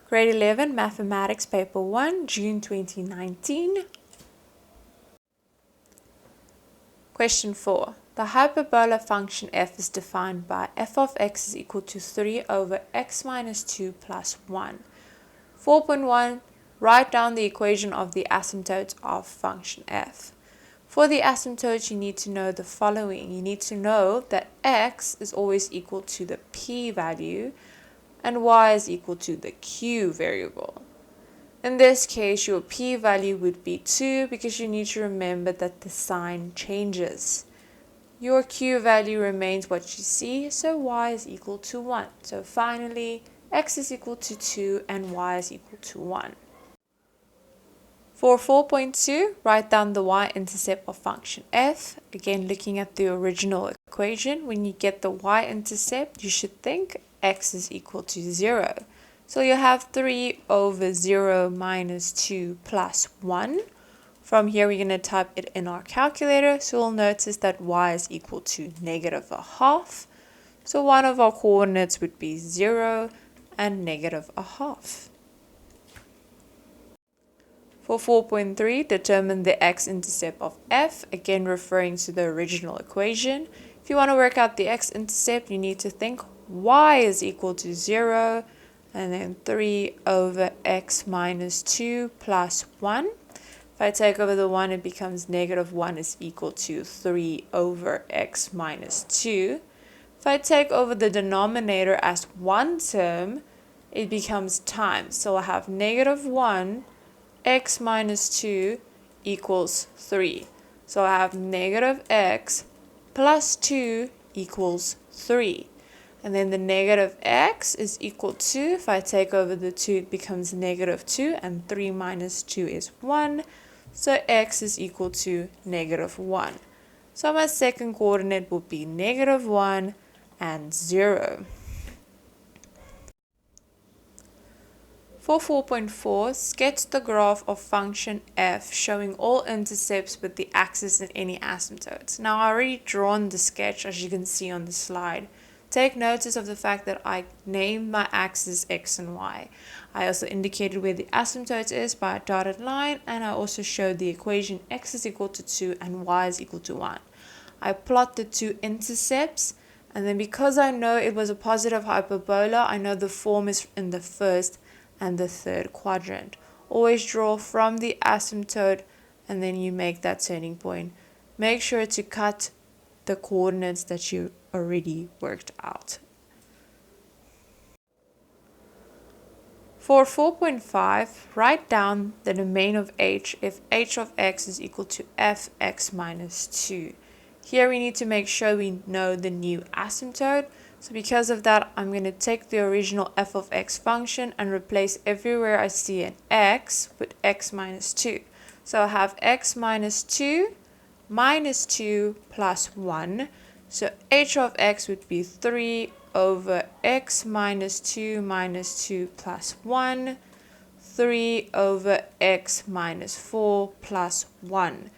Grade 11 Mathematics Paper 1, June 2019. Question 4. The hyperbola function f is defined by f of x is equal to 3 over x minus 2 plus 1. 4.1. Write down the equation of the asymptote of function f. For the asymptote, you need to know the following. You need to know that x is always equal to the p-value and y is equal to the q variable. In this case, your p-value would be 2 because you need to remember that the sign changes. Your q value remains what you see, so y is equal to 1. So finally, x is equal to 2 and y is equal to 1. For 4.2, write down the y-intercept of function f. Again, looking at the original equation, when you get the y-intercept, you should think x is equal to 0. So you have 3 over 0 minus 2 plus 1. From here, we're going to type it in our calculator. So we'll notice that y is equal to negative a half. So one of our coordinates would be 0 and negative a half. For 4.3, determine the x-intercept of f, again referring to the original equation. If you want to work out the x-intercept, you need to think y is equal to 0, and then 3 over x minus 2 plus 1. If I take over the 1, it becomes negative 1 is equal to 3 over x minus 2. If I take over the denominator as one term, it becomes times. So I have negative 1 x minus 2 equals 3. So I have negative x plus 2 equals 3. And then the negative x is equal to, if I take over the 2, it becomes negative 2, and 3 minus 2 is 1. So x is equal to negative 1. So my second coordinate will be negative 1 and 0. For 4.4, sketch the graph of function f showing all intercepts with the axis and any asymptotes. Now I already drawn the sketch as you can see on the slide. Take notice of the fact that I named my axis x and y. I also indicated where the asymptote is by a dotted line, and I also showed the equation x is equal to 2 and y is equal to 1. I plot the two intercepts, and then because I know it was a positive hyperbola, I know the form is in the first and the third quadrant. Always draw from the asymptote and then you make that turning point. Make sure to cut the coordinates that you already worked out. For 4.5, write down the domain of h if h of x is equal to fx minus 2. Here we need to make sure we know the new asymptote. So because of that, I'm going to take the original f of x function and replace everywhere I see an x with x minus 2. So I have x minus 2 plus 1. So h of x would be 3 over x minus 2 plus 1. 3 over x minus 4 plus 1.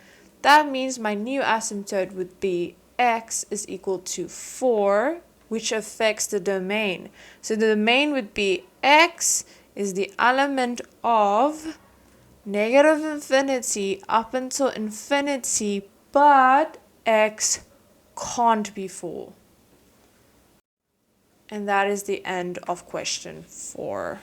That means my new asymptote would be x is equal to 4, which affects the domain. So the domain would be x is the element of negative infinity up until infinity, but x can't be 4. And that is the end of question 4.